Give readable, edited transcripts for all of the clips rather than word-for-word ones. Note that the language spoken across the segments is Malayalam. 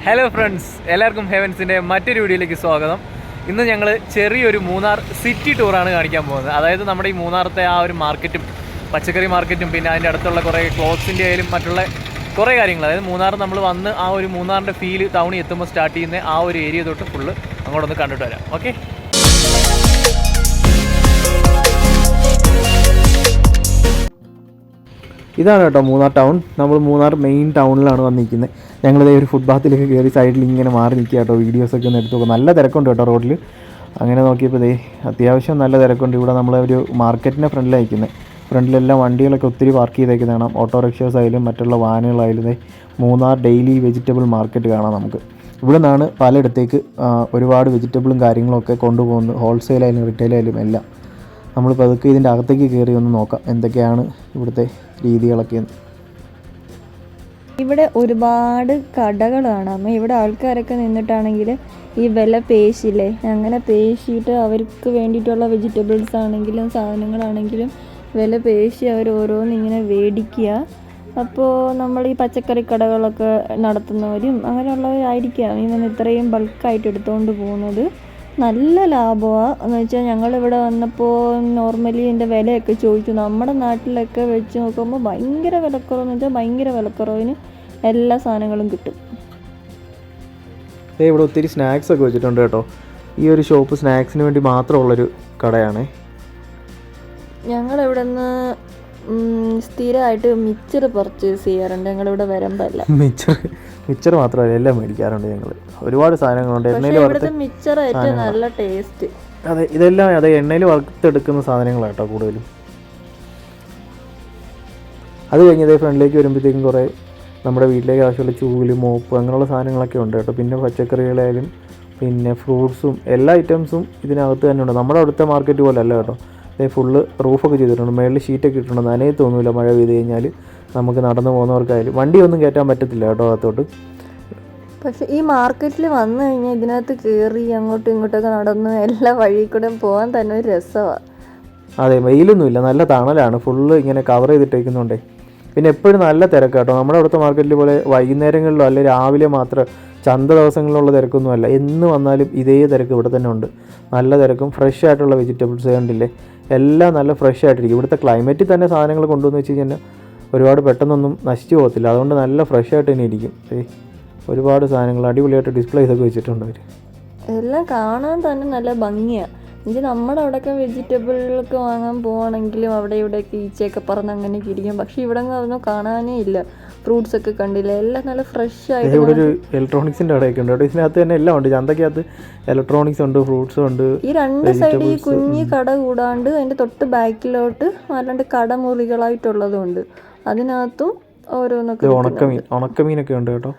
ഹലോ ഫ്രണ്ട്സ്, എല്ലാവർക്കും ഹെവൻസിൻ്റെ മറ്റൊരു വീഡിയോയിലേക്ക് സ്വാഗതം. ഇന്ന് ഞങ്ങൾ ചെറിയൊരു മൂന്നാർ സിറ്റി ടൂറാണ് കാണിക്കാൻ പോകുന്നത്. അതായത് നമ്മുടെ ഈ മൂന്നാറത്തെ ആ ഒരു മാർക്കറ്റും പച്ചക്കറി മാർക്കറ്റും പിന്നെ അതിൻ്റെ അടുത്തുള്ള കുറേ ക്ലോത്ത്സിൻ്റെ ആയാലും മറ്റുള്ള കുറേ കാര്യങ്ങൾ. അതായത് മൂന്നാർ നമ്മൾ വന്ന് ആ ഒരു മൂന്നാറിൻ്റെ ഫീല് ടൗണിൽ എത്തുമ്പോൾ സ്റ്റാർട്ട് ചെയ്യുന്ന ആ ഒരു ഏരിയ തൊട്ട് ഫുള്ള് അങ്ങോട്ടൊന്ന് കണ്ടിട്ട് വരാം. ഓക്കെ, ഇതാണ് കേട്ടോ മൂന്നാർ ടൗൺ. നമ്മൾ മൂന്നാർ മെയിൻ ടൗണിലാണ് വന്നിരിക്കുന്നത്. ഞങ്ങളിതേ ഒരു ഫുട്പാത്തിലേക്ക് കയറി സൈഡിൽ ഇങ്ങനെ മാറി നിൽക്കുക കേട്ടോ. വീഡിയോസൊക്കെ ഒന്ന് എടുത്ത് നോക്കാം. നല്ല തിരക്കുണ്ട് കേട്ടോ റോഡിൽ. അങ്ങനെ നോക്കിയപ്പോൾ ഇതേ അത്യാവശ്യം നല്ല തിരക്കുണ്ട്. ഇവിടെ നമ്മളൊരു മാർക്കറ്റിൻ്റെ ഫ്രണ്ടിലാണ് നിൽക്കുന്നത്. ഫ്രണ്ടിലെല്ലാം വണ്ടികളൊക്കെ ഒത്തിരി പാർക്ക് ചെയ്തേക്കുന്നത് കാണാം. ഓട്ടോറിക്ഷേഴ്സ് ആയാലും മറ്റുള്ള വാഹനങ്ങളായാലും മൂന്നാർ ഡെയിലി വെജിറ്റബിൾ മാർക്കറ്റ് കാണാം നമുക്ക്. ഇവിടെ നിന്നാണ് പലയിടത്തേക്ക് ഒരുപാട് വെജിറ്റബിളും കാര്യങ്ങളൊക്കെ കൊണ്ടുപോകുന്നത്. ഹോൾസെയിലായാലും റീറ്റെയിലായാലും എല്ലാം. നമ്മളിപ്പോൾ അതൊക്കെ ഇതിൻ്റെ അകത്തേക്ക് കയറി ഒന്ന് നോക്കാം എന്തൊക്കെയാണ് ഇവിടുത്തെ രീതികളൊക്കെ. ഇവിടെ ഒരുപാട് കടകൾ കാണാം. ഇവിടെ ആൾക്കാരൊക്കെ നിന്നിട്ടാണെങ്കിൽ ഈ വില പേശില്ലേ, അങ്ങനെ പേശിയിട്ട് അവർക്ക് വേണ്ടിയിട്ടുള്ള വെജിറ്റബിൾസ് ആണെങ്കിലും സാധനങ്ങളാണെങ്കിലും വില പേശി അവർ ഓരോന്നിങ്ങനെ മേടിക്കുക. അപ്പോൾ നമ്മൾ ഈ പച്ചക്കറി കടകളൊക്കെ നടത്തുന്നവരും അങ്ങനെയുള്ളവരായിരിക്കാം ഇവന്ന് ഇത്രയും ബൾക്കായിട്ട് എടുത്തുകൊണ്ട് പോകുന്നത്. നല്ല ലാഭമാണ്. എന്ന് വെച്ചാൽ ഞങ്ങളിവിടെ വന്നപ്പോൾ നോർമലി ഇതിൻ്റെ വിലയൊക്കെ ചോദിച്ചു. നമ്മുടെ നാട്ടിലൊക്കെ വെച്ച് നോക്കുമ്പോൾ ഭയങ്കര വിലക്കുറവെന്ന് വെച്ചാൽ ഭയങ്കര വിലക്കുറവിന് എല്ലാ സാധനങ്ങളും കിട്ടും. ഇവിടെ ഒത്തിരി സ്നാക്സ് ഒക്കെ വെച്ചിട്ടുണ്ട് കേട്ടോ. ഈ ഒരു ഷോപ്പ് സ്നാക്സിന് വേണ്ടി മാത്രമുള്ളൊരു കടയാണ്. ഞങ്ങളിവിടെ നിന്ന് സ്ഥിരമായിട്ട് മിച്ചർ പർച്ചേസ് ചെയ്യാറുണ്ട്. ഞങ്ങളിവിടെ വരുമ്പോഴല്ല മിച്ചർ മാത്രമല്ല എല്ലാം മേടിക്കാറുണ്ട് ഞങ്ങൾ. ഒരുപാട് സാധനങ്ങളുണ്ട്. ഇവിടുത്തെ മിച്ചർ ഏറ്റവും നല്ല ടേസ്റ്റ്. അതെ, ഇതെല്ലാം അതെ എണ്ണയിൽ വറുത്തെടുക്കുന്ന സാധനങ്ങളാണ് കേട്ടോ കൂടുതലും. അത് കഴിഞ്ഞത് ഫ്രണ്ടിലേക്ക് വരുമ്പോഴത്തേക്കും കുറേ നമ്മുടെ വീട്ടിലേക്ക് ആവശ്യമുള്ള ചൂല്, മോപ്പ് അങ്ങനെയുള്ള സാധനങ്ങളൊക്കെ ഉണ്ട് കേട്ടോ. പിന്നെ പച്ചക്കറികളായാലും പിന്നെ ഫ്രൂട്ട്സും എല്ലാ ഐറ്റംസും ഇതിനകത്ത് തന്നെ ഉണ്ട്. നമ്മുടെ അവിടുത്തെ മാർക്കറ്റ് പോലെ അല്ല കേട്ടോ. അതേ ഫുള്ള് റൂഫൊക്കെ ചെയ്തിട്ടുണ്ട്. മേളിൽ ഷീറ്റൊക്കെ ഇട്ടിട്ടുണ്ട്. നനയെ തോന്നില്ല മഴ പെയ്ത് കഴിഞ്ഞാൽ. നമുക്ക് നടന്നു പോകുന്നവർക്കായാലും വണ്ടിയൊന്നും കയറ്റാൻ പറ്റത്തില്ല കേട്ടോ അകത്തോട്ട്. പക്ഷെ ഈ മാർക്കറ്റിൽ വന്നു കഴിഞ്ഞാൽ ഇതിനകത്ത് കയറി അങ്ങോട്ടും ഇങ്ങോട്ടൊക്കെ നടന്ന് എല്ലാ വഴി കൂടെ പോകാൻ തന്നെ ഒരു രസമാണ്. അതെ, വെയിലൊന്നുമില്ല, നല്ല തണലാണ്. ഫുള്ള് ഇങ്ങനെ കവർ ചെയ്തിട്ടേക്കുന്നുണ്ടേ. പിന്നെ എപ്പോഴും നല്ല തിരക്ക് കേട്ടോ. നമ്മുടെ അവിടുത്തെ മാർക്കറ്റിൽ പോലെ വൈകുന്നേരങ്ങളിലോ അല്ലെ രാവിലെ മാത്രം ചന്ത ദിവസങ്ങളിലുള്ള തിരക്കൊന്നും അല്ല. എന്ന് വന്നാലും ഇതേ തിരക്ക് ഇവിടെ തന്നെ ഉണ്ട്. നല്ല തിരക്കും ഫ്രഷ് ആയിട്ടുള്ള വെജിറ്റബിൾസ് കണ്ടില്ലേ, എല്ലാം നല്ല ഫ്രഷ് ആയിട്ടിരിക്കും. ഇവിടുത്തെ ക്ലൈമറ്റിൽ തന്നെ സാധനങ്ങൾ കൊണ്ടുവന്ന് വെച്ച് കഴിഞ്ഞാൽ ഒരുപാട് പെട്ടെന്നൊന്നും നശിച്ചു പോകത്തില്ല. അതുകൊണ്ട് നല്ല ഫ്രഷ് ആയിട്ട് തന്നെ ഇരിക്കും. ഒരുപാട് സാധനങ്ങൾ അടിപൊളിയായിട്ട് ഡിസ്പ്ലേസ് ഒക്കെ വെച്ചിട്ടുണ്ട് അവർ. എല്ലാം കാണാൻ തന്നെ നല്ല ഭംഗിയാണ്. എന്നുവെച്ചാൽ നമ്മുടെ അവിടെയൊക്കെ വെജിറ്റബിളൊക്കെ വാങ്ങാൻ പോവുകയാണെങ്കിലും അവിടെ ഇവിടെയൊക്കെ ഈച്ചയൊക്കെ പറന്ന് അങ്ങനെയൊക്കെ ഇരിക്കും. പക്ഷേ ഇവിടെ അതൊന്നും കാണാനേ ഇല്ല. ഫ്രൂട്ട്സ് ഒക്കെ കണ്ടില്ല, എല്ലാം നല്ല ഫ്രഷ് ആയിട്ട്. ഇവിടെ ഒരു ഇലക്ട്രോണിക്സിൻ്റെ കടയൊക്കെ ഉണ്ട് കേട്ടോ. ഇതിനകത്ത് തന്നെ എല്ലാം ഉണ്ട്. ചന്തക്കകത്ത് ഇലക്ട്രോണിക്സ് ഉണ്ട്, ഫ്രൂട്ട്സ് ഉണ്ട്. ഈ രണ്ട് സൈഡ് ഈ കുഞ്ഞി കട കൂടാണ്ട് അതിൻ്റെ തൊട്ട് ബാക്കിലോട്ട് അല്ലാണ്ട് കടമുറികളായിട്ടുള്ളതും ഉണ്ട്. അതിനകത്തും ഓരോന്നൊക്കെ. ഉണക്കമീനൊക്കെ ഉണ്ട് കേട്ടോ.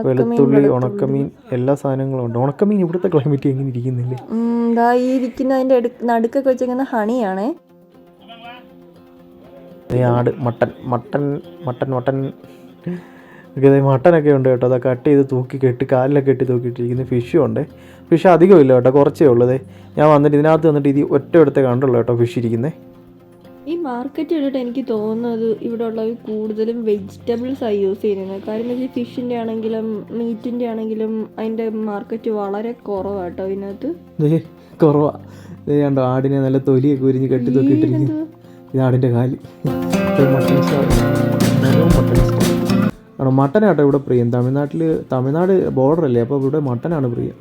വെളുത്തുള്ളി, ഉണക്കമീൻ, എല്ലാ സാധനങ്ങളും ഉണ്ട്. ഉണക്കമീൻ ഇവിടുത്തെ ക്ലൈമറ്റ് എങ്ങനെ ഇരിക്കുന്നില്ലേ. ഈ ഇരിക്കുന്നതിൻ്റെ നടുക്കൊക്കെ വെച്ചിരിക്കുന്ന ഹണിയാണേ. ആട്, മട്ടനൊക്കെ ഉണ്ട് കേട്ടോ. അത് കട്ട് ചെയ്ത് കെട്ടി കാലിലൊക്കെ കെട്ടി തൂക്കിയിട്ടിരിക്കുന്ന ഫിഷും ഉണ്ട്. ഫിഷ് അധികം ഇല്ല കേട്ടോ, കുറച്ചേ ഉള്ളത്. ഞാൻ വന്നിട്ട് ഇതിനകത്ത് വന്നിട്ട് ഇത് ഒറ്റ എടുത്തേ കണ്ടുള്ളൂ കേട്ടോ ഫിഷ് ഇരിക്കുന്നത്. ഈ മാർക്കറ്റ് കണ്ടിട്ട് എനിക്ക് തോന്നുന്നത് ഇവിടെ ഉള്ളവർ കൂടുതലും വെജിറ്റബിൾസാണ് യൂസ് ചെയ്യുന്നത്. കാര്യം എന്ന് വെച്ചാൽ ഫിഷിൻ്റെ ആണെങ്കിലും മീറ്റിൻ്റെ ആണെങ്കിലും അതിൻ്റെ മാർക്കറ്റ് വളരെ കുറവാണ് കേട്ടോ. ഇതിനകത്ത് കുറവാണ്. കണ്ടോ ആടിനെ നല്ല തൊലിയൊക്കെ ഉരിഞ്ഞ് കെട്ടി തൂക്കിയിട്ടിരിക്കുന്നു. ഇത് ആടിൻ്റെ കാല്. ആണോ മട്ടനാട്ടോ ഇവിടെ പ്രിയം. തമിഴ്നാട് ബോർഡറല്ലേ, അപ്പോൾ ഇവിടെ മട്ടനാണ് പ്രിയം.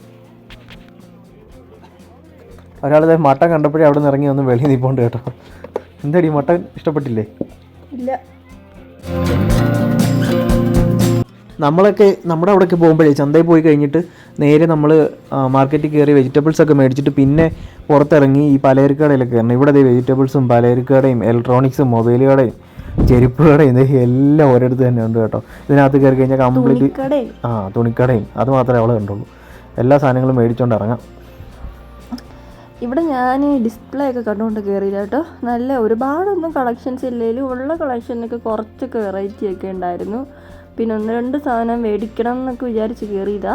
ഒരാളെ മട്ടൻ കണ്ടപ്പോഴേ അവിടെ നിന്ന് ഇറങ്ങി ഒന്ന് വെളിയിൽ നിൽപ്പുണ്ട് കേട്ടോ. എന്താടി മട്ടൻ ഇഷ്ടപ്പെട്ടില്ലേ? ഇല്ല. നമ്മളൊക്കെ നമ്മുടെ അവിടെയൊക്കെ പോകുമ്പോഴേ ചന്തയിൽ പോയി കഴിഞ്ഞിട്ട് നേരെ നമ്മൾ മാർക്കറ്റിൽ കയറി വെജിറ്റബിൾസൊക്കെ മേടിച്ചിട്ട് പിന്നെ പുറത്തിറങ്ങി ഈ പലചരക്കടയിലൊക്കെ കയറണം. ഇവിടെ വെജിറ്റബിൾസും പലചരക്കടയും ഇലക്ട്രോണിക്സും മൊബൈൽ കടയും ചെരുപ്പ് കടയും എല്ലാം ഒരിടത്ത് തന്നെ ഉണ്ട് കേട്ടോ. ഇതിനകത്ത് കയറി കഴിഞ്ഞാൽ കംപ്ലീറ്റ് തുണിക്കടയും അത് മാത്രമേ അവളെ കണ്ടുള്ളൂ. എല്ലാ സാധനങ്ങളും മേടിച്ചുകൊണ്ട് ഇറങ്ങാം. ഇവിടെ ഞാൻ ഡിസ്പ്ലേ ഒക്കെ കണ്ടുകൊണ്ട് കയറിയില്ല കേട്ടോ. നല്ല ഒരുപാടൊന്നും കളക്ഷൻസ് ഇല്ലെങ്കിലും ഉള്ള കളക്ഷനൊക്കെ കുറച്ചൊക്കെ വെറൈറ്റി ഒക്കെ ഉണ്ടായിരുന്നു. പിന്നെ 1-2 സാധനം മേടിക്കണം എന്നൊക്കെ വിചാരിച്ച് കയറിയതാ.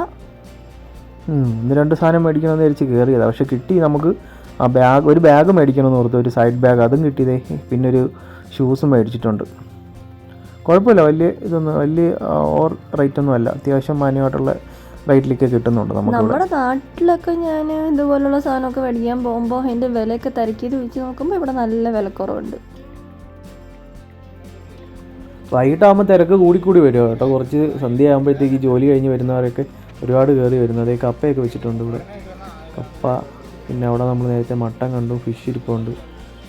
1-2 സാധനം മേടിക്കണമെന്ന് വിചാരിച്ച് കയറിയതാ. പക്ഷെ കിട്ടി നമുക്ക്. ഒരു ബാഗ് മേടിക്കണമെന്ന് ഓർത്തു, ഒരു സൈഡ് ബാഗ്, അതും കിട്ടിയതേ. പിന്നെ ഒരു ഷൂസും മേടിച്ചിട്ടുണ്ട്. കുഴപ്പമില്ല, വലിയ ഓവർ റേറ്റൊന്നും അല്ല, അത്യാവശ്യം മാന്യമായിട്ടുള്ള റേറ്റിലേക്ക് കിട്ടുന്നുണ്ട് നമുക്ക്. നമ്മുടെ നാട്ടിലൊക്കെ ഞാൻ ഇതുപോലുള്ള സാധനമൊക്കെ മേടിക്കാൻ പോകുമ്പോൾ അതിൻ്റെ വിലയൊക്കെ തിരക്കിയത് വെച്ച് നോക്കുമ്പോൾ ഇവിടെ നല്ല വിലക്കുറവുണ്ട്. വൈകിട്ടാകുമ്പോൾ തിരക്ക് കൂടി വരും കേട്ടോ. കുറച്ച് സന്ധ്യ ആകുമ്പോഴത്തേക്ക് ജോലി കഴിഞ്ഞ് വരുന്നവരൊക്കെ ഒരുപാട് കയറി വരുന്നത്. കപ്പയൊക്കെ വെച്ചിട്ടുണ്ട് ഇവിടെ, കപ്പ. പിന്നെ അവിടെ നമ്മൾ നേരത്തെ മട്ടൻ കണ്ടു, ഫിഷ് ഇരിപ്പുണ്ട്,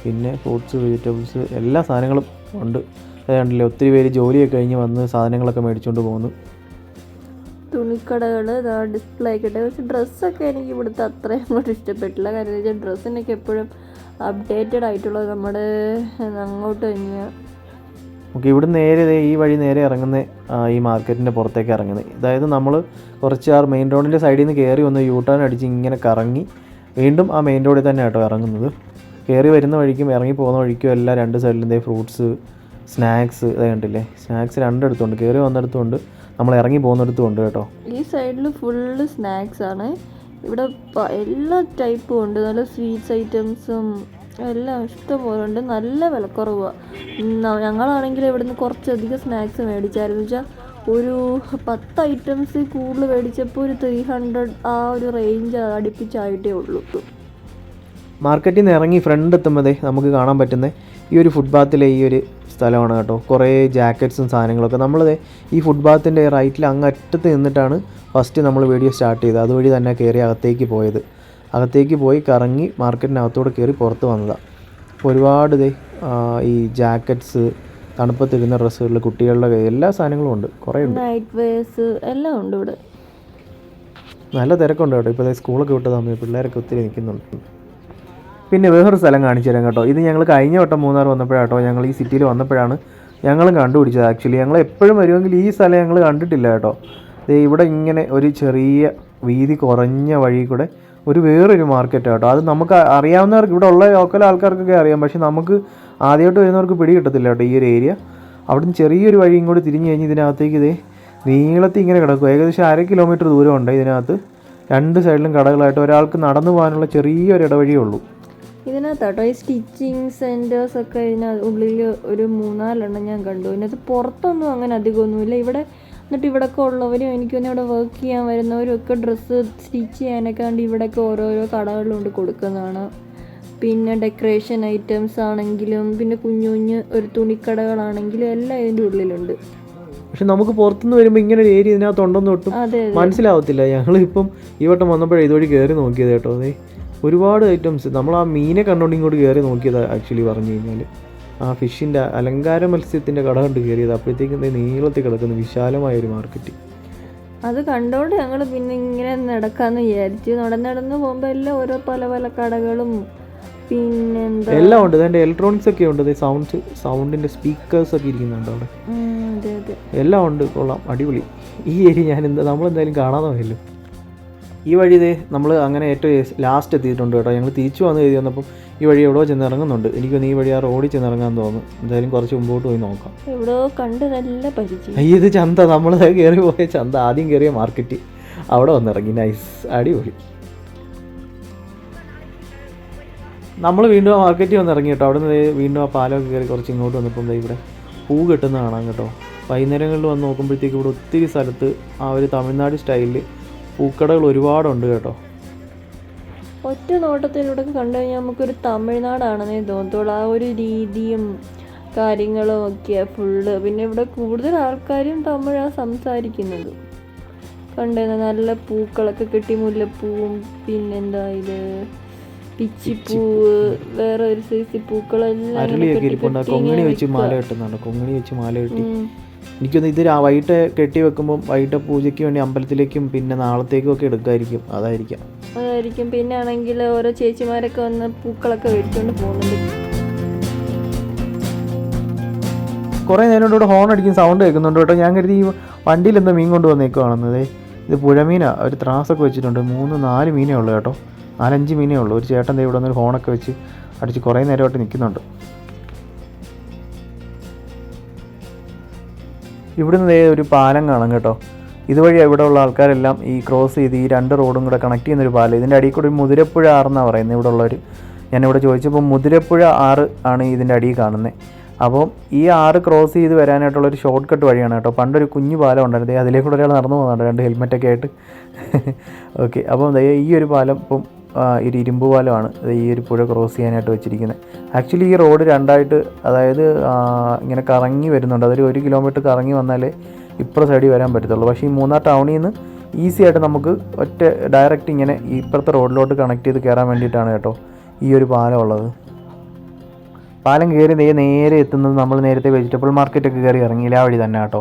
പിന്നെ ഫ്രൂട്ട്സ്, വെജിറ്റബിൾസ്, എല്ലാ സാധനങ്ങളും ഉണ്ട്. അതുകൊണ്ടല്ലേ ഒത്തിരി പേര് ജോലിയൊക്കെ കഴിഞ്ഞ് വന്ന് സാധനങ്ങളൊക്കെ മേടിച്ചുകൊണ്ട് പോകുന്നു. തുണിക്കടകൾ ഡിസ്പ്ലേ ആയിക്കട്ടെ. പക്ഷേ ഡ്രസ്സൊക്കെ എനിക്ക് ഇവിടുത്തെ അത്രയും അങ്ങോട്ട് ഇഷ്ടപ്പെട്ടില്ല. കാരണം വെച്ചാൽ ഡ്രസ്സിനൊക്കെ എപ്പോഴും അപ്ഡേറ്റഡ് ആയിട്ടുള്ളത് നമ്മുടെ അങ്ങോട്ട് തന്നെയാണ്. ഓക്കെ, ഇവിടെ നേരെ ഈ വഴി നേരെ ഇറങ്ങുന്ന ഈ മാർക്കറ്റിൻ്റെ പുറത്തേക്ക് ഇറങ്ങുന്നത്. അതായത് നമ്മൾ കുറച്ച് ആ മെയിൻ റോഡിൻ്റെ സൈഡിൽ നിന്ന് കയറി വന്ന് യൂ ടേൺ അടിച്ച് ഇങ്ങനെ കറങ്ങി വീണ്ടും ആ മെയിൻ റോഡിൽ തന്നെ കേട്ടോ ഇറങ്ങുന്നത്. കയറി വരുന്ന വഴിക്കും ഇറങ്ങി പോകുന്ന വഴിക്കും എല്ലാം രണ്ട് സൈഡിലും ഫ്രൂട്ട്സ്, സ്നാക്സ്, ഇത് കണ്ടില്ലേ, സ്നാക്സ് രണ്ടിടത്തുണ്ട്, കയറി വന്നിടത്തുണ്ട്, നമ്മൾ ഇറങ്ങി പോകുന്നിടത്തുണ്ട് കേട്ടോ. ഈ സൈഡിൽ ഫുള്ള് സ്നാക്സ് ആണ്. ഇവിടെ എല്ലാ ടൈപ്പും ഉണ്ട്. നല്ല സ്വീറ്റ്സ് ഐറ്റംസും എല്ലാം ഇഷ്ടംപോലെ ഉണ്ട്. നല്ല വിലക്കുറവാണ്. ഞങ്ങളാണെങ്കിൽ ഇവിടുന്ന് കുറച്ചധികം സ്നാക്സ് മേടിച്ചായിരുന്നു. വെച്ചാൽ ഒരു 10 ഐറ്റംസ് കൂടുതൽ മേടിച്ചപ്പോൾ ഒരു 300 ആ ഒരു റേഞ്ച് അടുപ്പിച്ചായിട്ടേ ഉള്ളൂ. മാർക്കറ്റിൽ നിന്ന് ഇറങ്ങി ഫ്രണ്ട് എത്തുമ്പോഴേ നമുക്ക് കാണാൻ പറ്റുന്ന ഈ ഒരു ഫുട്പാത്തിലെ ഈ ഒരു സ്ഥലമാണ് കേട്ടോ. കുറേ ജാക്കറ്റ്സും സാധനങ്ങളൊക്കെ. നമ്മളത് ഈ ഫുട്പാത്തിൻ്റെ റൈറ്റിൽ അങ്ങറ്റത്ത് നിന്നിട്ടാണ് ഫസ്റ്റ് നമ്മൾ വീഡിയോ സ്റ്റാർട്ട് ചെയ്തത്. അതുവഴി തന്നെ കയറി അകത്തേക്ക് പോയി കറങ്ങി മാർക്കറ്റിനകത്തോടെ കയറി പുറത്ത് വന്നതാണ്. അപ്പോൾ ഒരുപാട് ഈ ജാക്കറ്റ്സ്, തണുപ്പത്തിരുന്ന ഡ്രസ്സുകൾ, കുട്ടികളുടെ എല്ലാ സാധനങ്ങളും ഉണ്ട്, കുറേ ഉണ്ട്. നൈറ്റ് വെയർസ് എല്ലാം ഉണ്ട് ഇവിടെ. നല്ല തിരക്കുണ്ട് കേട്ടോ. ഇപ്പോൾ സ്കൂളൊക്കെ വിട്ടതാകുമ്പോൾ പിള്ളേരൊക്കെ ഒത്തിരി നിൽക്കുന്നുണ്ട്. പിന്നെ വേറൊരു സ്ഥലം കാണിച്ചു തരാം കേട്ടോ. ഇത് ഞങ്ങൾ കഴിഞ്ഞ വട്ടം മൂന്നാർ വന്നപ്പോഴാട്ടോ, ഞങ്ങൾ ഈ സിറ്റിയിൽ വന്നപ്പോഴാണ് ഞങ്ങളും കണ്ടുപിടിച്ചത്. ആക്ച്വലി ഞങ്ങൾ എപ്പോഴും വരുമെങ്കിൽ ഈ സ്ഥലം ഞങ്ങൾ കണ്ടിട്ടില്ല കേട്ടോ. ഇവിടെ ഇങ്ങനെ ഒരു ചെറിയ വീതി കുറഞ്ഞ വഴി കൂടെ വേറൊരു മാർക്കറ്റ് കേട്ടോ. അത് നമുക്ക് അറിയാവുന്നവർക്ക്, ഇവിടെ ഉള്ള ലോക്കൽ ആൾക്കാർക്കൊക്കെ അറിയാം, പക്ഷെ നമുക്ക് ആദ്യമായിട്ട് വരുന്നവർക്ക് പിടി കിട്ടത്തില്ല കേട്ടോ ഈ ഒരു ഏരിയ. അവിടുന്ന് ചെറിയൊരു വഴി ഇങ്ങോട്ട് തിരിഞ്ഞ് കഴിഞ്ഞ് ഇതിനകത്തേക്ക് നീളത്തിൽ ഇങ്ങനെ കിടക്കും. ഏകദേശം 1/2 കിലോമീറ്റർ ദൂരമുണ്ട്. ഇതിനകത്ത് രണ്ട് സൈഡിലും കടകളായിട്ട് ഒരാൾക്ക് നടന്നു പോകാനുള്ള ചെറിയൊരു ഇടവഴിയേ ഉള്ളൂ. ഇതിനകത്താട്ടോ ഈ സ്റ്റിച്ചിങ് സെൻറ്റേഴ്സൊക്കെ ഉള്ളിൽ ഒരു 3-4 ഞാൻ കണ്ടു. ഇതിനകത്ത് പുറത്തൊന്നും അങ്ങനെ അധികമൊന്നുമില്ല. എന്നിട്ട് ഇവിടെയൊക്കെ ഉള്ളവരും എനിക്കൊന്നും ഇവിടെ വർക്ക് ചെയ്യാൻ വരുന്നവരും ഒക്കെ ഡ്രസ്സ് സ്റ്റിച്ച് ചെയ്യാനൊക്കെ വേണ്ടി ഇവിടെയൊക്കെ ഓരോരോ കടകളിലുണ്ട് കൊടുക്കുന്നതാണ്. പിന്നെ ഡെക്കറേഷൻ ഐറ്റംസ് ആണെങ്കിലും പിന്നെ കുഞ്ഞു ഒരു തുണിക്കടകളാണെങ്കിലും എല്ലാം ഇതിൻ്റെ ഉള്ളിലുണ്ട്. പക്ഷെ നമുക്ക് പുറത്തുനിന്ന് വരുമ്പോൾ ഇങ്ങനെ ഒരു ഏരിയ ഇതിനകത്ത് ഉണ്ടെന്ന് ഒട്ടും മനസ്സിലാവത്തില്ല. ഞങ്ങളിപ്പം ഈ വട്ടം വന്നപ്പോഴേ ഇതുവഴി കയറി നോക്കിയത് കേട്ടോ. ഒരുപാട് ഐറ്റംസ്. നമ്മൾ ആ മീനെ കണ്ടുകൊണ്ട് ഇങ്ങോട്ട് കയറി നോക്കിയത് ആക്ച്വലി പറഞ്ഞു കഴിഞ്ഞാൽ. ആ ഫിഷിൻ്റെ അലങ്കാര മത്സ്യത്തിൻ്റെ കട കണ്ട് കയറിയത്. അപ്പോഴത്തേക്കും നീളത്തിൽ കിടക്കുന്ന വിശാലമായൊരു മാർക്കറ്റ്. അത് കണ്ടോണ്ട് ഞങ്ങൾ പിന്നെ ഇങ്ങനെ നടക്കാമെന്ന് വിചാരിച്ചു. നടന്ന് പോകുമ്പോൾ എല്ലാം ഓരോ പല കടകളും പിന്നെന്താ എല്ലാം ഉണ്ട്. അതിൻ്റെ ഇലക്ട്രോണിക്സ് ഒക്കെ ഉണ്ട്. സൗണ്ടിൻ്റെ സ്പീക്കേഴ്സ് ഒക്കെ ഇരിക്കുന്നുണ്ട് അവിടെ. എല്ലാം ഉണ്ട്. കൊള്ളാം, അടിപൊളി. ഈ ഏരിയ നമ്മളെന്തായാലും കാണാതെ പോയല്ലോ. ഈ വഴി നമ്മൾ അങ്ങനെ ഏറ്റവും ലാസ്റ്റ് എത്തിയിട്ടുണ്ട് കേട്ടോ. ഞങ്ങൾ തിരിച്ചു വന്ന് കയറി വന്നപ്പം ഈ വഴി എവിടെയോ ചെന്ന് ഇറങ്ങുന്നുണ്ട്. എനിക്കൊന്ന് ഈ വഴി ആ റോഡിൽ ചെന്ന് ഇറങ്ങാൻ തോന്നുന്നു. എന്തായാലും കുറച്ച് മുമ്പോട്ട് പോയി നോക്കാം. ഇത് ചന്ത, നമ്മൾ കയറി പോയ ചന്ത, ആദ്യം കയറിയ മാർക്കറ്റ്, അവിടെ വന്നിറങ്ങി. നൈസ്, അടിപൊളി. നമ്മൾ വീണ്ടും ആ മാർക്കറ്റിൽ വന്ന് ഇറങ്ങി കേട്ടോ. അവിടെ നിന്ന് വീണ്ടും ആ പാലമൊക്കെ കയറി കുറച്ച് ഇങ്ങോട്ട് വന്നപ്പം ഇവിടെ പൂ കെട്ടുന്ന കാണാം കേട്ടോ. വൈകുന്നേരങ്ങളിൽ വന്ന് നോക്കുമ്പോഴത്തേക്ക് ഇവിടെ ഒത്തിരി സ്ഥലത്ത് ആ ഒരു തമിഴ്നാട് സ്റ്റൈലിൽ പൂക്കടകൾ ഒരുപാടുണ്ട് കേട്ടോ. ഒറ്റ നോട്ടത്തിലൂടെ കണ്ടു കഴിഞ്ഞാൽ നമുക്കൊരു തമിഴ്നാടാണെന്നേ തോന്നത്തുള്ളൂ. ആ ഒരു രീതിയും കാര്യങ്ങളും ഒക്കെയാണ് ഫുള്ള്. പിന്നെ ഇവിടെ കൂടുതൽ ആൾക്കാരും തമിഴാണ് സംസാരിക്കുന്നത്. കണ്ടത് നല്ല പൂക്കളൊക്കെ കെട്ടി, മുല്ലപ്പൂവും പിന്നെന്താ ഇത് പിച്ചിപ്പൂവ്, വേറെ ഒരു സൈസ് പൂക്കളെല്ലാം കൊങ്ങണി വെച്ച് മാല കെട്ടുന്നുണ്ട്. കൊങ്ങണി വെച്ച് മാല കെട്ടി എനിക്കൊന്ന് ഇത് വൈകിട്ട് കെട്ടി വെക്കുമ്പം വൈകിട്ട് പൂജയ്ക്ക് വേണ്ടി അമ്പലത്തിലേക്കും പിന്നെ നാളത്തേക്കും ഒക്കെ എടുക്കായിരിക്കും. അതായിരിക്കും. പിന്നെ ആണെങ്കിൽ ഓരോ ചേച്ചിമാരൊക്കെ വന്ന് പൂക്കളൊക്കെ മേടിച്ചുകൊണ്ട് പോകുന്നുണ്ട്. കുറേ നേരം ഇവിടെ ഹോൺ അടിക്കുന്ന സൗണ്ട് കേൾക്കുന്നുണ്ട് കേട്ടോ. ഞാൻ കരുതി ഈ വണ്ടിയിൽ എന്തോ മീൻ കൊണ്ട് വന്നേക്കുവാണെന്നത്. ഇത് പുഴമീനാണ്. ഒരു ത്രാസൊക്കെ വെച്ചിട്ടുണ്ട്. 3-4 മീനേ ഉള്ളൂ കേട്ടോ. 4-5 മീനേ ഉള്ളൂ. ഒരു ചേട്ടൻ ഇവിടെ വന്നൊരു ഹോണൊക്കെ വെച്ച് അടിച്ച് കുറേ നേരമായിട്ട് നിൽക്കുന്നുണ്ട്. ഇവിടുന്ന് ഒരു പാലം കാണാം കേട്ടോ. ഇതുവഴി ഇവിടെ ഉള്ള ആൾക്കാരെല്ലാം ഈ ക്രോസ് ചെയ്ത് ഈ 2 റോഡും കൂടെ കണക്ട് ചെയ്യുന്നൊരു പാലം. ഇതിൻ്റെ അടിയിൽ കൂടി മുതിരപ്പുഴ ആറെന്നാണ് പറയുന്നത് ഇവിടെ ഉള്ളവർ. ഞാനിവിടെ ചോദിച്ചപ്പോൾ മുതിരപ്പുഴ ആറ് ആണ് ഇതിൻ്റെ അടിയിൽ കാണുന്നത്. അപ്പം ഈ ആറ് ക്രോസ് ചെയ്ത് വരാനായിട്ടുള്ളൊരു ഷോർട്ട് കട്ട് വഴിയാണ് കേട്ടോ. പണ്ടൊരു കുഞ്ഞു പാലം ഉണ്ടായിരുന്നു, അതിലേക്കൂടെ ഒരാൾ നടന്നു പോകുന്നുണ്ട് 2 ഹെൽമെറ്റൊക്കെ ആയിട്ട്. ഓക്കെ, അപ്പം ഈ ഒരു പാലം ഇപ്പം ഒരു ഇരുമ്പ് പാലമാണ് ഈ ഒരു പുഴ ക്രോസ് ചെയ്യാനായിട്ട് വെച്ചിരിക്കുന്നത്. ആക്ച്വലി ഈ റോഡ് രണ്ടായിട്ട്, അതായത് ഇങ്ങനെ കറങ്ങി വരുന്നുണ്ട്. അതൊരു 1 കിലോമീറ്റർ കറങ്ങി വന്നാലേ ഇപ്പുറ സൈഡിൽ വരാൻ പറ്റത്തുള്ളൂ. പക്ഷേ ഈ മൂന്നാർ ടൗണിൽ നിന്ന് ഈസി ആയിട്ട് നമുക്ക് ഒറ്റ ഡയറക്റ്റ് ഇങ്ങനെ ഇപ്പുറത്തെ റോഡിലോട്ട് കണക്ട് ചെയ്ത് കയറാൻ വേണ്ടിയിട്ടാണ് കേട്ടോ ഈ ഒരു പാലം ഉള്ളത്. പാലം കയറി നേരെ എത്തുന്നത് നമ്മൾ നേരത്തെ വെജിറ്റബിൾ മാർക്കറ്റൊക്കെ കയറി ഇറങ്ങിയില്ല ആ വഴി തന്നെ കേട്ടോ.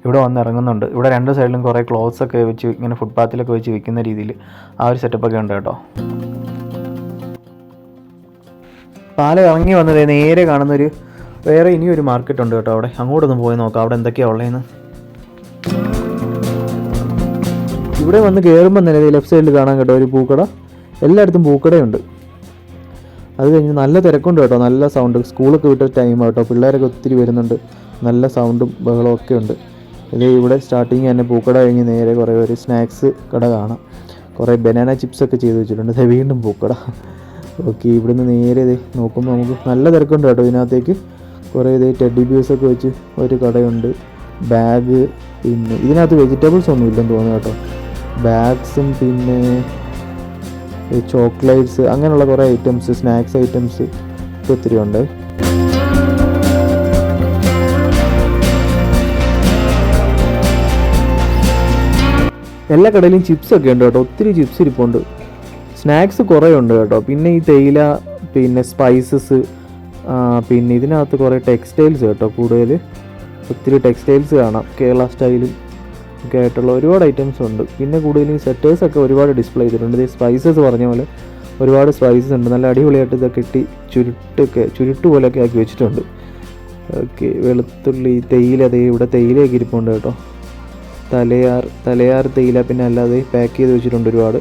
ഇവിടെ വന്ന് ഇറങ്ങുന്നുണ്ട്. ഇവിടെ 2 സൈഡിലും കുറേ ക്ലോത്ത്സൊക്കെ വെച്ച് ഇങ്ങനെ ഫുട്പാത്തിലൊക്കെ വെച്ച് വിൽക്കുന്ന രീതിയിൽ ആ ഒരു സെറ്റപ്പൊക്കെ ഉണ്ട് കേട്ടോ. പാലം ഇറങ്ങി വന്നത് നേരെ കാണുന്നൊരു വേറെ ഇനിയൊരു മാർക്കറ്റ് ഉണ്ട് കേട്ടോ അവിടെ. അങ്ങോട്ടൊന്ന് പോയി നോക്കാം അവിടെ എന്തൊക്കെയാണ് ഉള്ളതെന്ന്. ഇവിടെ വന്ന് കയറുമ്പോൾ തന്നെ ലെഫ്റ്റ് സൈഡിൽ കാണാൻ കേട്ടോ ഒരു പൂക്കട. എല്ലായിടത്തും പൂക്കടയുണ്ട്. അത് കഴിഞ്ഞ് നല്ല തിരക്കുണ്ട് കേട്ടോ, നല്ല സൗണ്ട്. സ്കൂളൊക്കെ വിട്ട ടൈം കേട്ടോ, പിള്ളേരൊക്കെ ഒത്തിരി വരുന്നുണ്ട്. നല്ല സൗണ്ടും ബഹളവും ഒക്കെ ഉണ്ട്. ഇത് ഇവിടെ സ്റ്റാർട്ടിങ് തന്നെ പൂക്കട കഴിഞ്ഞ് നേരെ കുറേ ഒരു സ്നാക്സ് കട കാണാം. കുറേ ബനാന ചിപ്സൊക്കെ ചെയ്ത് വെച്ചിട്ടുണ്ട്. വീണ്ടും പൂക്കട. ഓക്കെ, ഇവിടുന്ന് നേരെ നോക്കുമ്പോൾ നമുക്ക് നല്ല തിരക്കുണ്ട് കേട്ടോ. ഇതിനകത്തേക്ക് കുറേ ടെഡി ബിയേഴ്സൊക്കെ വെച്ച് ഒരു കടയുണ്ട്. ബാഗ്, പിന്നെ ഇതിനകത്ത് വെജിറ്റബിൾസ് ഒന്നും ഇല്ലെന്ന് തോന്നുന്നു കേട്ടോ. ബാഗ്സും പിന്നെ ചോക്ലേറ്റ്സ് അങ്ങനെയുള്ള കുറേ ഐറ്റംസ്, സ്നാക്സ് ഐറ്റംസ് ഒത്തിരി ഉണ്ട്. എല്ലാ കടയിലും ചിപ്സൊക്കെ ഉണ്ട് കേട്ടോ, ഒത്തിരി ചിപ്സ് ഇരിപ്പുണ്ട്. സ്നാക്സ് കുറേ ഉണ്ട് കേട്ടോ. പിന്നെ ഈ തേയില, പിന്നെ സ്പൈസസ്, പിന്നെ ഇതിനകത്ത് കുറേ ടെക്സ്റ്റൈൽസ് കേട്ടോ. കൂടുതൽ ഒത്തിരി ടെക്സ്റ്റൈൽസ് കാണാം, കേരള സ്റ്റൈലും ഒക്കെ ആയിട്ടുള്ള ഒരുപാട് ഐറ്റംസ് ഉണ്ട്. പിന്നെ കൂടുതലും സെറ്റേഴ്സൊക്കെ ഒരുപാട് ഡിസ്പ്ലേ ചെയ്തിട്ടുണ്ട്. ഇത് സ്പൈസസ് പറഞ്ഞ പോലെ ഒരുപാട് സ്പൈസസ് ഉണ്ട്. നല്ല അടിപൊളിയായിട്ട് ഇതൊക്കെ ഇട്ടി ചുരുട്ട് പോലെയൊക്കെ ആക്കി വെച്ചിട്ടുണ്ട്. ഓക്കെ, വെളുത്തുള്ളി, തേയില, ഇവിടെ തേയിലയൊക്കെ ഇരിപ്പുണ്ട് കേട്ടോ. തലയാർ തേയില, പിന്നെ അല്ലാതെ പാക്ക് ചെയ്ത് വെച്ചിട്ടുണ്ട് ഒരുപാട്.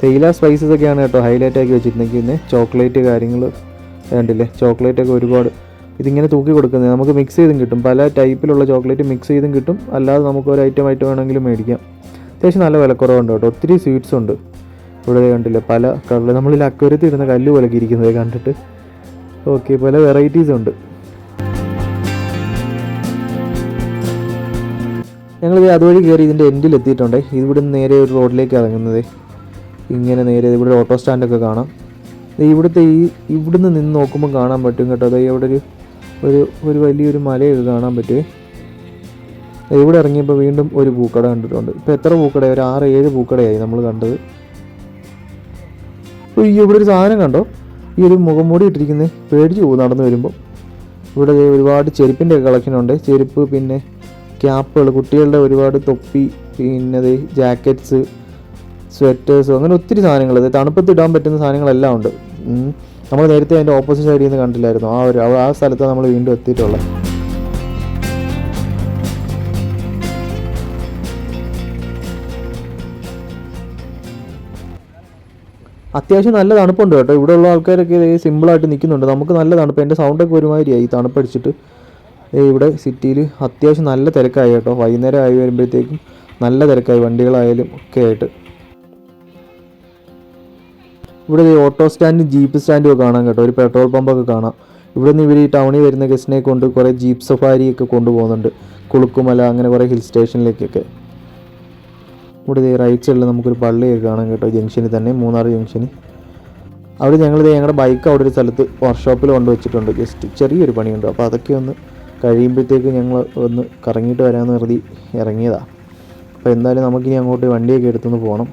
തേയില സ്പൈസസ് ഒക്കെയാണ് കേട്ടോ ഹൈലൈറ്റ് ആക്കി വെച്ചിട്ടുണ്ടെങ്കിൽ. പിന്നെ ചോക്ലേറ്റ് കാര്യങ്ങൾ കണ്ടില്ലേ, ചോക്ലേറ്റൊക്കെ ഒരുപാട് ഇതിങ്ങനെ തൂക്കി കൊടുക്കുന്നത്. നമുക്ക് മിക്സ് ചെയ്തും കിട്ടും, പല ടൈപ്പിലുള്ള ചോക്ലേറ്റ് മിക്സ് ചെയ്തും കിട്ടും. അല്ലാതെ നമുക്ക് ഒരു ഐറ്റം വേണമെങ്കിലും മേടിക്കാം. അത്യാവശ്യം നല്ല വിലക്കുറവുണ്ട് കേട്ടോ. ഒത്തിരി സ്വീറ്റ്സ് ഉണ്ട് ഇവിടെ കണ്ടില്ലേ, പല കളർ. നമ്മളിൽ അക്വരത്തിൽ ഇരുന്ന കല്ല് പോലൊക്കെ ഇരിക്കുന്നത് കണ്ടിട്ട്. ഓക്കെ, പല വെറൈറ്റീസ് ഉണ്ട്. ഞങ്ങളിത് അതുവഴി കയറി ഇതിൻ്റെ എൻഡിൽ എത്തിയിട്ടുണ്ട്. ഇവിടെ നിന്ന് നേരെ ഒരു റോഡിലേക്ക് ഇറങ്ങുന്നത്. ഇങ്ങനെ നേരെ ഇവിടെ ഓട്ടോ സ്റ്റാൻഡൊക്കെ കാണാം. ഇവിടുന്ന് നിന്ന് നോക്കുമ്പോൾ കാണാൻ പറ്റും കേട്ടോ. അതായത് ഇവിടെ ഒരു വലിയൊരു മലയൊക്കെ കാണാൻ പറ്റുമേ. ഇവിടെ ഇറങ്ങിയപ്പോൾ വീണ്ടും ഒരു പൂക്കട കണ്ടിട്ടുണ്ട്. ഇപ്പോൾ എത്ര പൂക്കട, ഒരു 6-7 പൂക്കടയായി നമ്മൾ കണ്ടത്. അപ്പോൾ ഇവിടെ ഒരു സാധനം കണ്ടോ, ഈ ഒരു മുഖം മൂടി ഇട്ടിരിക്കുന്നത്, പേടിച്ച് പോകും നടന്നു വരുമ്പോൾ. ഇവിടെ ഒരുപാട് ചെരുപ്പിൻ്റെ കളക്ഷൻ ഉണ്ട്. ചെരുപ്പ്, പിന്നെ ക്യാപ്പുകൾ, കുട്ടികളുടെ ഒരുപാട് തൊപ്പി, പിന്നെ ജാക്കറ്റ്സ്, സ്വെറ്റേഴ്സ്, അങ്ങനെ ഒത്തിരി സാധനങ്ങൾ. തണുപ്പത്ത് ഇടാൻ പറ്റുന്ന സാധനങ്ങളെല്ലാം ഉണ്ട്. നമ്മൾ നേരത്തെ അതിൻ്റെ ഓപ്പോസിറ്റ് സൈഡിൽ നിന്ന് കണ്ടില്ലായിരുന്നു. ആ സ്ഥലത്താണ് നമ്മൾ വീണ്ടും എത്തിയിട്ടുള്ളത്. അത്യാവശ്യം നല്ല തണുപ്പുണ്ട് കേട്ടോ. ഇവിടെയുള്ള ആൾക്കാരൊക്കെ സിമ്പിളായിട്ട് നിൽക്കുന്നുണ്ട്. നമുക്ക് നല്ല തണുപ്പ്, എൻ്റെ സൗണ്ടൊക്കെ ഒരുമാതിരിയായി തണുപ്പടിച്ചിട്ട്. ഇവിടെ സിറ്റിയിൽ അത്യാവശ്യം നല്ല തിരക്കായി കേട്ടോ. വൈകുന്നേരം ആയി വരുമ്പോഴത്തേക്കും നല്ല തിരക്കായി, വണ്ടികളായാലും ഒക്കെ ആയിട്ട്. ഇവിടെ ഓട്ടോ സ്റ്റാൻഡും ജീപ്പ് സ്റ്റാൻഡും ഒക്കെ കാണാം കേട്ടോ. ഒരു പെട്രോൾ പമ്പൊക്കെ കാണാം. ഇവിടെ നിന്ന് ഇവർ ഈ ടൗണിൽ വരുന്ന ഗസ്റ്റിനെ കൊണ്ട് കുറേ ജീപ്പ് സഫാരിയൊക്കെ കൊണ്ടുപോകുന്നുണ്ട്. കുളുക്കുമല, അങ്ങനെ കുറേ ഹിൽ സ്റ്റേഷനിലേക്കൊക്കെ. ഇവിടെ റൈറ്റ് സൈഡിൽ നമുക്കൊരു പള്ളിയൊക്കെ കാണാം കേട്ടോ, ജംഗ്ഷനിൽ തന്നെ, മൂന്നാർ ജംഗ്ഷന്. അവിടെ ഞങ്ങളുടെ ബൈക്ക് അവിടെ ഒരു സ്ഥലത്ത് വർക്ക്ഷോപ്പിൽ കൊണ്ടുവച്ചിട്ടുണ്ട്. ജസ്റ്റ് ചെറിയൊരു പണിയുണ്ട്. അപ്പോൾ അതൊക്കെ ഒന്ന് കഴിയുമ്പോഴത്തേക്ക് ഞങ്ങൾ ഒന്ന് കറങ്ങിയിട്ട് വരാമെന്ന് കരുതി ഇറങ്ങിയതാണ്. അപ്പോൾ എന്തായാലും നമുക്കിനി അങ്ങോട്ട് വണ്ടിയൊക്കെ എടുത്തുനിന്ന് പോകണം.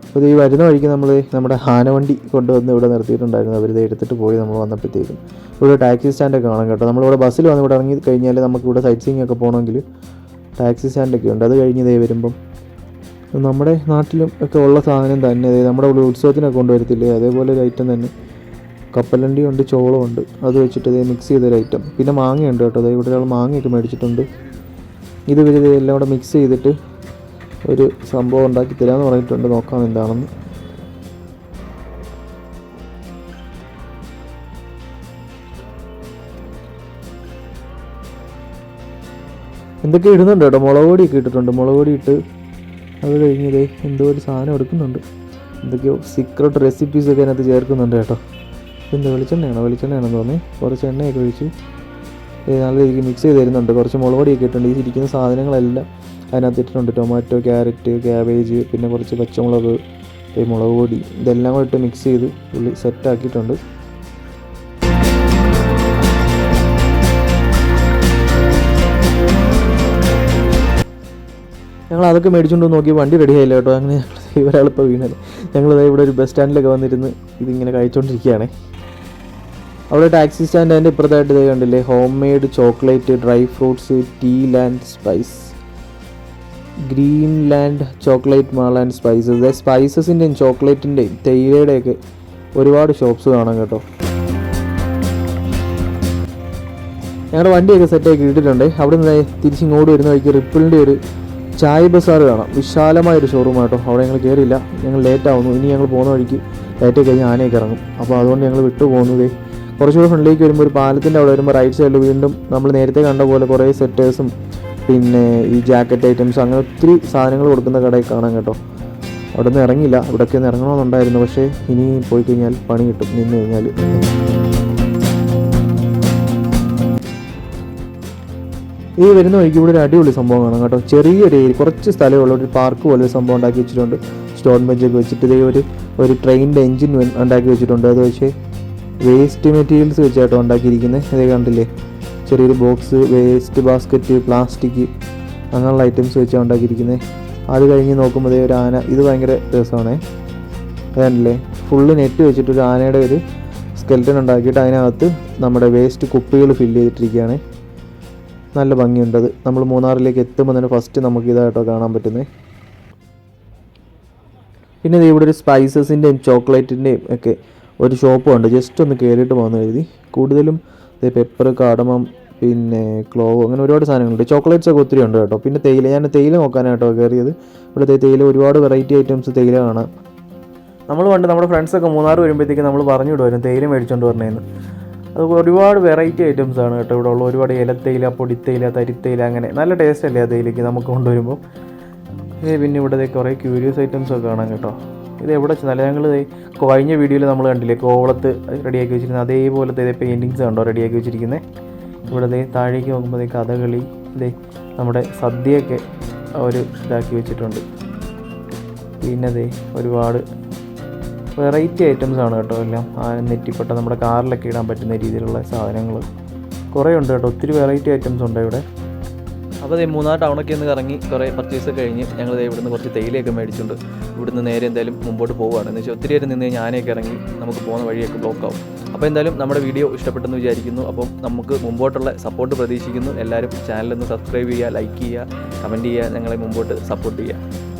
അപ്പോൾ ഈ വരുന്ന വഴിക്ക് നമ്മുടെ ആനവണ്ടി കൊണ്ടുവന്ന് ഇവിടെ നിർത്തിയിട്ടുണ്ടായിരുന്നു. അവരിത് എടുത്തിട്ട് പോയി നമ്മൾ വന്നപ്പോഴത്തേക്കും. ഇവിടെ ടാക്സി സ്റ്റാൻഡൊക്കെ കാണാം കേട്ടോ. നമ്മളിവിടെ ബസ്സിൽ വന്ന് ഇവിടെ ഇറങ്ങി കഴിഞ്ഞാൽ നമുക്കിവിടെ സൈറ്റ് സീയിങ് ഒക്കെ പോകണമെങ്കിൽ ടാക്സി സ്റ്റാൻഡൊക്കെ ഉണ്ട്. അത് കഴിഞ്ഞ് വരുമ്പം നമ്മുടെ നാട്ടിലും ഒക്കെ ഉള്ള സാധനം തന്നെ, നമ്മുടെ ഉത്സവത്തിനൊക്കെ കൊണ്ടുവരത്തില്ലേ, അതേപോലെ ഒരു ഐറ്റം തന്നെ. കപ്പലണ്ടി ഉണ്ട്, ചോളമുണ്ട്, അത് വെച്ചിട്ട് മിക്സ് ചെയ്തൊരു ഐറ്റം. പിന്നെ മാങ്ങയുണ്ട് കേട്ടോ. ഇവിടെ ഒരാൾ മാങ്ങയൊക്കെ മേടിച്ചിട്ടുണ്ട്. ഇത് എല്ലാം കൂടെ മിക്സ് ചെയ്തിട്ട് ഒരു സംഭവം ഉണ്ടാക്കി തരാമെന്ന് പറഞ്ഞിട്ടുണ്ട്. നോക്കാം എന്താണെന്ന്. എന്തൊക്കെ ഇടുന്നുണ്ട് കേട്ടോ. മുളക് പൊടിയൊക്കെ ഇട്ടിട്ടുണ്ട്. മുളക് പൊടി ഇട്ട് അത് കഴിഞ്ഞത് എന്തോ ഒരു സാധനം എടുക്കുന്നുണ്ട്. എന്തൊക്കെയോ സീക്രട്ട് റെസിപ്പീസൊക്കെ അതിനകത്ത് ചേർക്കുന്നുണ്ട് കേട്ടോ. എന്ത് വെളിച്ചെണ്ണയാണെന്ന് തോന്നി. കുറച്ച് എണ്ണയൊക്കെ ഒഴിച്ച് നല്ല രീതിക്ക് മിക്സ് ചെയ്ത് തരുന്നുണ്ട്. കുറച്ച് മുളക് പൊടിയൊക്കെ ഇട്ടുണ്ട്. ഈ ഇരിക്കുന്ന സാധനങ്ങളെല്ലാം അതിനകത്ത് ഇട്ടിട്ടുണ്ട്. ടൊമാറ്റോ, ക്യാരറ്റ്, ക്യാബേജ്, പിന്നെ കുറച്ച് പച്ചമുളക്, മുളക് പൊടി, ഇതെല്ലാം കൂടെ ഇട്ട് മിക്സ് ചെയ്ത് പുള്ളി സെറ്റാക്കിയിട്ടുണ്ട്. ഞങ്ങൾ അതൊക്കെ മേടിച്ചുകൊണ്ട് നോക്കി വണ്ടി റെഡി ആയില്ല കേട്ടോ. അങ്ങനെ ഞങ്ങൾ ഒരാളിപ്പോൾ വീണത്. ഞങ്ങളിതാ ഇവിടെ ഒരു ബസ് സ്റ്റാൻഡിലൊക്കെ വന്നിരുന്ന് ഇതിങ്ങനെ കഴിച്ചുകൊണ്ടിരിക്കുകയാണ്. അവിടെ ടാക്സി സ്റ്റാൻഡ് അതിൻ്റെ ഇപ്പുറത്തായിട്ട് ഇതേ കണ്ടില്ലേ, homemade chocolate, dry fruits, tea land spice, green land chocolate mall and spices. സ്പൈസസിൻ്റെയും ചോക്ലേറ്റിൻ്റെയും തേയിലയുടെയൊക്കെ ഒരുപാട് ഷോപ്സ് കാണാം കേട്ടോ. ഞങ്ങളുടെ വണ്ടിയൊക്കെ സെറ്റാക്കി ഇട്ടിട്ടുണ്ട്. അവിടെ നിന്ന് തിരിച്ചിങ്ങോട്ട് വരുന്ന വഴിക്ക് റിപ്പിളിൻ്റെ ഒരു ചായ ബസാർ കാണാം. വിശാലമായൊരു ഷോറൂം കേട്ടോ. അവിടെ ഞങ്ങൾ കയറിയില്ല, ഞങ്ങൾ ലേറ്റ് ആവുന്നു. ഇനി ഞങ്ങൾ പോകുന്ന വഴിക്ക് ലേറ്റ് കഴിഞ്ഞ് ആനയൊക്കെ ഇറങ്ങും. അപ്പോൾ അതുകൊണ്ട് ഞങ്ങൾ വിട്ടു പോകുന്നതേ. കുറച്ചുകൂടെ ഫ്രണ്ടിലേക്ക് വരുമ്പോൾ ഒരു പാലത്തിൻ്റെ അവിടെ വരുമ്പോൾ റൈറ്റ് സൈഡിൽ വീണ്ടും നമ്മൾ നേരത്തെ കണ്ട പോലെ കുറേ സെറ്റേഴ്സും പിന്നെ ഈ ജാക്കറ്റ് ഐറ്റംസ് അങ്ങനെ ഒത്തിരി സാധനങ്ങൾ കൊടുക്കുന്ന കടയിൽ കാണാം കേട്ടോ. അവിടെ നിന്ന് ഇറങ്ങില്ല, ഇവിടെയൊക്കെ ഒന്ന് ഇറങ്ങണമെന്നുണ്ടായിരുന്നു. പക്ഷേ ഇനി പോയി കഴിഞ്ഞാൽ പണി കിട്ടും നിന്ന് കഴിഞ്ഞാൽ. ഈ വരുന്ന വഴിക്ക് ഇവിടെ ഒരു അടിപൊളി സംഭവം കാണാം കേട്ടോ. ചെറിയൊരു ഏരിയ, കുറച്ച് സ്ഥലമുള്ള ഒരു പാർക്ക് പോലെ ഒരു സംഭവം ഉണ്ടാക്കി വെച്ചിട്ടുണ്ട്. സ്റ്റോൺ ബെഞ്ചൊക്കെ വെച്ചിട്ട് ഇതേ ഒരു ട്രെയിനിൻ്റെ എൻജിൻ ഉണ്ടാക്കി വെച്ചിട്ടുണ്ട്. അത് വെച്ച് വേസ്റ്റ് മെറ്റീരിയൽസ് വെച്ചാട്ടോ ഉണ്ടാക്കിയിരിക്കുന്നത്. ഇതേ കണ്ടില്ലേ, ചെറിയൊരു ബോക്സ്, വേസ്റ്റ് ബാസ്ക്കറ്റ്, പ്ലാസ്റ്റിക്, അങ്ങനെയുള്ള ഐറ്റംസ് വെച്ചാണ് ഉണ്ടാക്കിയിരിക്കുന്നത്. അത് കഴിഞ്ഞ് നോക്കുമ്പോൾ ഒരു ആന, ഇത് ഭയങ്കര രസമാണ്. അതല്ലേ ഫുള്ള് നെറ്റ് വെച്ചിട്ട് ഒരു ആനയുടെ ഒരു സ്കെൽറ്റൻ ഉണ്ടാക്കിയിട്ട് അതിനകത്ത് നമ്മുടെ വേസ്റ്റ് കുപ്പികൾ ഫില്ല് ചെയ്തിട്ടിരിക്കുകയാണ്. നല്ല ഭംഗിയുണ്ടത്. നമ്മൾ മൂന്നാറിലേക്ക് എത്തുമ്പോൾ തന്നെ ഫസ്റ്റ് നമുക്ക് ഇതായിട്ടോ കാണാൻ പറ്റുന്നത്. പിന്നെ ഇവിടെ ഒരു സ്പൈസസിൻ്റെയും ചോക്ലേറ്റിൻ്റെയും ഒക്കെ ഒരു ഷോപ്പും ഉണ്ട്. ജസ്റ്റ് ഒന്ന് കയറിയിട്ട് പോകുന്ന എഴുതി. കൂടുതലും പെപ്പർ, കാടമം, പിന്നെ ക്ലോവ്, അങ്ങനെ ഒരുപാട് സാധനങ്ങളുണ്ട്. ചോക്ലേറ്റ്സ് ഒക്കെ ഒത്തിരി ഉണ്ട് കേട്ടോ. പിന്നെ തേയില, ഞാൻ തേയില നോക്കാനായിട്ടോ കയറിയത്. ഇവിടുത്തെ തേയില ഒരുപാട് വെറൈറ്റി ഐറ്റംസ് തേയില കാണാം. നമ്മൾ പണ്ട് നമ്മുടെ ഫ്രണ്ട്സൊക്കെ മൂന്നാർ വരുമ്പോഴത്തേക്ക് നമ്മൾ പറഞ്ഞു വിടുമായിരുന്നു തേയില മേടിച്ചുകൊണ്ട് വരണേന്ന്. അത് ഒരുപാട് വെറൈറ്റി ഐറ്റംസ് ആണ് കേട്ടോ ഇവിടെ ഉള്ള. ഒരുപാട് ഇലത്തേയില, പൊടിത്തേയില, തരിത്തേയില, അങ്ങനെ നല്ല ടേസ്റ്റ് അല്ലേ ആ തേയിലയ്ക്ക് നമുക്ക് കൊണ്ടുവരുമ്പോൾ. പിന്നെ ഇവിടെ കുറേ ക്യൂരിയസ് ഐറ്റംസ് ഒക്കെ കാണാം കേട്ടോ. ഇത് എവിടെ ചെന്നാലും ഞങ്ങൾ കഴിഞ്ഞ വീഡിയോയിൽ നമ്മൾ കണ്ടില്ലേ കോവളത്ത് റെഡിയാക്കി വെച്ചിരിക്കുന്നത് അതേപോലത്തെ പെയിൻറ്റിങ്സ് കണ്ടോ റെഡിയാക്കി വെച്ചിരിക്കുന്നത്. ഇവിടെ താഴേക്ക് നോക്കുമ്പോൾ കഥകളി, നമ്മുടെ സദ്യയൊക്കെ ഒരു ഇതാക്കി വെച്ചിട്ടുണ്ട്. പിന്നെ ഒരുപാട് വെറൈറ്റി ഐറ്റംസ് ആണ് കേട്ടോ എല്ലാം. നെറ്റിപ്പട്ട, നമ്മുടെ കാറിലൊക്കെ ഇടാൻ പറ്റുന്ന രീതിയിലുള്ള സാധനങ്ങൾ കുറേ ഉണ്ട് കേട്ടോ. ഒത്തിരി വെറൈറ്റി ഐറ്റംസ് ഉണ്ട് ഇവിടെ. അപ്പോൾ മൂന്നാർ ടൗണൊക്കെ ഒന്ന് കറങ്ങി കുറേ പർച്ചേസ് കഴിഞ്ഞ് ഞങ്ങൾ ഇവിടുന്ന് കുറച്ച് തേയിലയൊക്കെ മേടിച്ചിട്ടുണ്ട്. ഇവിടുന്ന് നേരെ എന്തായാലും മുമ്പോട്ട് പോവുകയാണ്. എന്ന് വെച്ചാൽ ഒത്തിരി നേരം നിന്ന് ഞാനൊക്കെ ഇറങ്ങി നമുക്ക് പോകുന്ന വഴിയൊക്കെ ബ്ലോക്ക് ആവും. അപ്പോൾ എന്തായാലും നമ്മുടെ വീഡിയോ ഇഷ്ടപ്പെട്ടെന്ന് വിചാരിക്കുന്നു. അപ്പം നമുക്ക് മുമ്പോട്ടുള്ള സപ്പോർട്ട് പ്രതീക്ഷിക്കുന്നു. എല്ലാവരും ചാനലൊന്ന് സബ്സ്ക്രൈബ് ചെയ്യുക, ലൈക്ക് ചെയ്യുക, കമൻറ്റ് ചെയ്യുക, ഞങ്ങളെ മുമ്പോട്ട് സപ്പോർട്ട് ചെയ്യുക.